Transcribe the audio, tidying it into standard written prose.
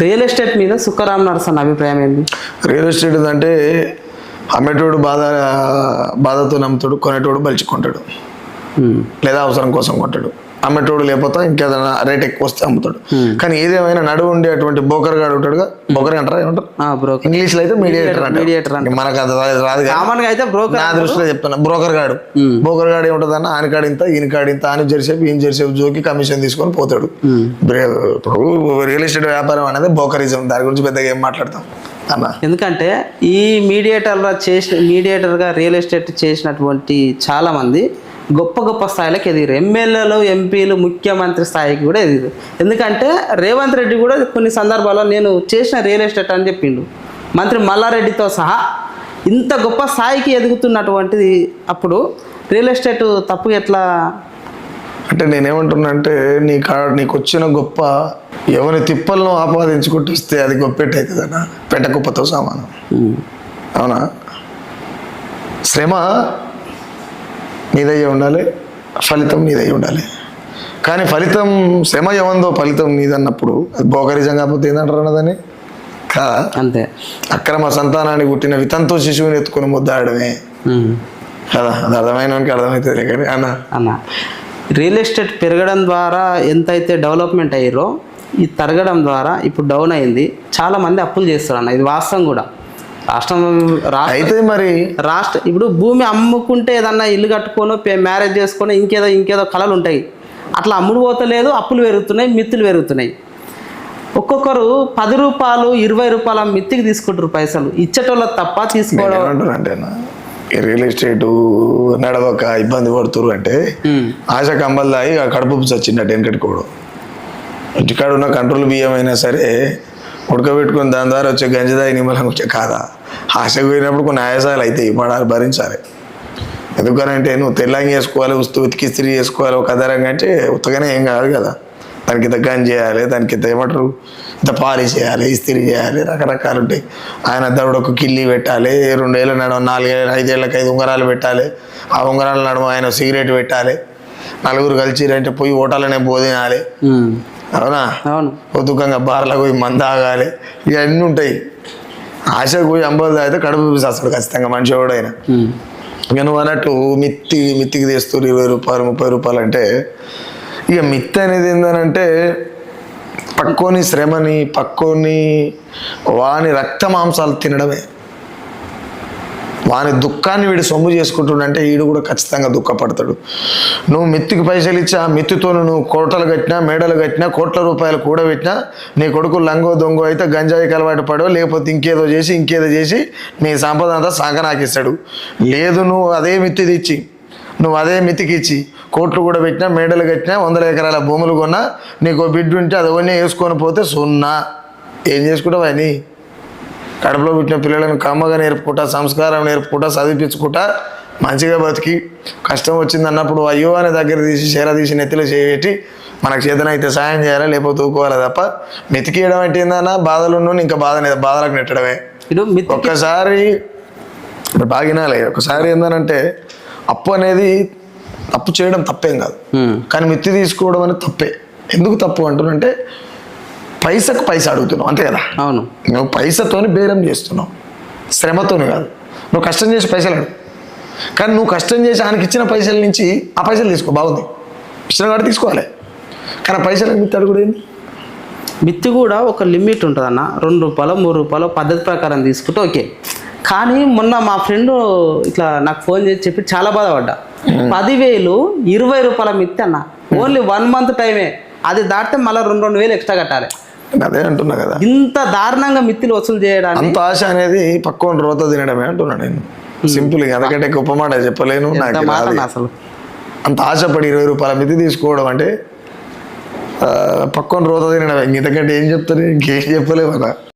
Real estate మీద సుక్కరామ్ నరసన్న అభిప్రాయం ఏంది? రియల్ ఎస్టేట్ అంటే అమ్మేటోడు బాధతో నమ్ముతాడు, కొనేటోడు బలిచుకుంటాడు, లేదా అవసరం కోసం కొంటాడు. అమ్మేటోడు లేకపోతే ఇంకేదైనా రేట్ ఎక్కువ వస్తే అమ్ముతాడు. కానీ ఏదేమైనా నడువు ఉండే అటువంటి బ్రోకర్ గాడు ఉంటాడుగా, బ్రోకర్ అంటారా ఏమంటారు ఇంగ్లీష్ లో అయితే మీడియేటర్. మనకు అది రాదు, నా దృష్టిలో చెప్తున్నా. బ్రోకర్ గాడు ఏముంటది అన్న, ఆయన కాడింత ఈయన కాడింత అని జరిసేపు ఈయన జరిసేపు జోకి కమిషన్ తీసుకొని పోతాడు. ఇప్పుడు రియల్ ఎస్టేట్ వ్యాపారం అనేది బ్రోకరిజం, దాని గురించి పెద్దగా ఏం మాట్లాడతాం అన్న. ఎందుకంటే ఈ మీడియేటర్గా రియల్ ఎస్టేట్ చేసినటువంటి చాలా మంది గొప్ప గొప్ప స్థాయిలకు ఎదిగారు. ఎమ్మెల్యేలు, ఎంపీలు, ముఖ్యమంత్రి స్థాయికి కూడా ఎదిగారు. ఎందుకంటే రేవంత్ రెడ్డి కూడా కొన్ని సందర్భాల్లో నేను చేసిన రియల్ ఎస్టేట్ అని చెప్పిండు. మంత్రి మల్లారెడ్డితో సహా ఇంత గొప్ప స్థాయికి ఎదుగుతున్నటువంటిది అప్పుడు రియల్ ఎస్టేట్ తప్పు ఎట్లా అంటే నేనేమంటున్నా అంటే నీకు వచ్చిన గొప్ప ఎవరి తిప్పలను ఆపాదించుకుంటూ వస్తే అది గొప్పెట్టు అవుతుందన్నా, పెట్ట కుప్పతో సమానం. అవునా? శ్రమ నీదయ్యే ఉండాలి, ఫలితం నీదయ్యి ఉండాలి. కానీ ఫలితం శ్రమ ఏమందో ఫలితం నీదన్నప్పుడు అది బ్రోకరిజం కాకపోతే ఏంటంటారు అన్నదని కాదా? అంతే. అక్రమ సంతానానికి పుట్టిన వితంతు శిశువుని ఎత్తుకుని ముద్దాడమే కదా. అది అర్థమైనకి అర్థమవుతుంది. కానీ అన్న రియల్ ఎస్టేట్ పెరగడం ద్వారా ఎంతైతే డెవలప్మెంట్ అయ్యారో, ఈ తరగడం ద్వారా ఇప్పుడు డౌన్ అయింది. చాలామంది అప్పులు చేస్తారు అన్న, ఇది వాస్తవం కూడా. అయితే మరి ఇప్పుడు భూమి అమ్ముకుంటే ఏదన్నా ఇల్లు కట్టుకోనో మ్యారేజ్ చేసుకొని ఇంకేదో కళలు ఉంటాయి. అట్లా అమ్ముడు పోతలేదు, అప్పులు పెరుగుతున్నాయి, మిత్తులు పెరుగుతున్నాయి. ఒక్కొక్కరు 10 రూపాయలు 20 రూపాయల మిత్తికి తీసుకుంటారు పైసలు. ఇచ్చేటోళ్ళకి తప్ప తీసుకోవడం అంటే రియల్ ఎస్టేట్ నడవక ఇబ్బంది పడుతురు అంటే ఆశ కంబల్ దాయి కడుపు చచ్చిందట వెనకట్టుకోవడం. ఇంటికాడ ఉన్న కంట్రోల్ బియ్యం అయినా సరే ఉడకబెట్టుకుని దాని ద్వారా వచ్చే గంజదాయి నిమ్మలం వచ్చే కాదా. ఆశకు పోయినప్పుడు కొన్ని ఆయాసాలు అవుతాయి, పడాలి, భరించాలి. ఎందుకనంటే నువ్వు తెల్లంగి వేసుకోవాలి, ఉతికి ఇస్త్రీ చేసుకోవాలి ఒక అదరంగా అంటే ఉత్తగానే ఏం కాదు కదా. దానికి ఇంత గంజి చేయాలి, దానికి ఇంత ఏమంటారు ఇంత పాలిష్ చేయాలి, ఇస్త్రీ చేయాలి, రకరకాలు ఉంటాయి. ఆయన దవడకు కిల్లి పెట్టాలి, 2 ఏళ్ళ నడుమ 4 ఏళ్ళ 5 ఏళ్ళకి 5 ఉంగరాలు పెట్టాలి. ఆ ఉంగరాల నడుమ ఆయన సిగరెట్ పెట్టాలి. 4 కలిసిరంటే పోయి ఓటాలనే బోధినాలి. అవునా? ఉతుకంగా బార్లకు పోయి మంద ఆగాలి, ఇవన్నీ ఉంటాయి. ఆశకు పోయి అంబోలు తాగితే కడుపు చూసేస్తాడు ఖచ్చితంగా మనిషి ఎవడైనా. ఇక నువ్వు అన్నట్టు మిత్తికి తీస్తారు 20 రూపాయలు 30 రూపాయలు అంటే, ఇక మిత్తి అనేది ఏంటంటే పక్కోని శ్రమని, పక్కోని వాని రక్త మాంసాలు తినడమే. వాని దుఃఖాన్ని వీడు సొమ్ము చేసుకుంటుండంటే వీడు కూడా ఖచ్చితంగా దుఃఖపడతాడు. నువ్వు మిత్తికి పైసలు ఇచ్చి ఆ మిత్తితో నువ్వు కోటలు కట్టినా, మేడలు కట్టినా, కోట్ల రూపాయలు కూడబెట్టినా నీ కొడుకు లంగో దొంగో అయితే గంజాయికి అలవాటు పడో, లేకపోతే ఇంకేదో చేసి నీ సంపద అంతా సాగనాకిస్తాడు. లేదు నువ్వు అదే మిత్తి తెచ్చి నువ్వు అదే మితికి ఇచ్చి కోట్లు కూడా పెట్టినా, మేడలు కట్టినా, 100 ఎకరాల భూములు కొన్నా, నీకు బిడ్డ ఉంటే అది అవన్నీ వేసుకొని పోతే సున్నా. ఏం చేసుకుంటావు అని? కడుపులో పుట్టిన పిల్లలను కమ్మగా నేర్పుకుంటా, సంస్కారం నేర్పుకుంటా, చదివించుకుంటా, మంచిగా బతికి కష్టం వచ్చింది అన్నప్పుడు అయ్యో అనే దగ్గర తీసి చీర తీసి నెత్తిలో చేయబెట్టి మనకు చేతనైతే సాయం చేయాలి, లేకపోతే ఊకోవాలి తప్ప మెతికేయడం అంటే ఏందన్నా బాధలు ఇంకా బాధలకు నెట్టడమే. ఒక్కసారి బాగినాలి. ఒకసారి ఏందనంటే అప్పు అనేది తప్పు చేయడం తప్పేం కాదు, కానీ మిత్తి తీసుకోవడం అనేది తప్పే. ఎందుకు తప్పు అంటున్నంటే పైసకు పైసా అడుగుతున్నావు అంతే కదా. అవును, నువ్వు పైసతోని బేరం చేస్తున్నావు, శ్రమతోని కాదు. నువ్వు కష్టం చేసి పైసలు అడుగు, కానీ నువ్వు కష్టం చేసి ఆయనకి ఇచ్చిన పైసల నుంచి ఆ పైసలు తీసుకో, బాగుంది, ఇచ్చిన కాడ తీసుకోవాలి. కానీ ఆ పైసలు మిత్తి అడుగుడు ఏంది? మిత్తి కూడా ఒక లిమిట్ ఉంటుంది అన్న. 2 రూపాయలు 3 రూపాయలు పద్ధతి ప్రకారం తీసుకుంటే ఓకే. కానీ మొన్న మా ఫ్రెండ్ ఇట్లా నాకు ఫోన్ చేసి చెప్పి చాలా బాధపడ్డా. 10,000 20 రూపాయల మిత్తి అన్న, ఓన్లీ 1 మంత్ టైమే. అది దాటితే మళ్ళీ 2 వేలు ఎక్స్ట్రా కట్టాలి. అదే అంటున్నా కదా, ఇంత దారుణంగా మిత్తిలు వసూలు చేయడానికి అంత ఆశ అనేది పక్కన రోత తినడమే అంటున్నా నేను. సింపుల్, అందుకంటే గొప్ప మాట చెప్పలేను. నాకు అసలు అంత ఆశపడి 20 రూపాయల మిత్తి తీసుకోవడం అంటే పక్కన రోత తినడమే. ఇంతకంటే ఏం చెప్తారు? ఇంకేం చెప్పలేము కదా.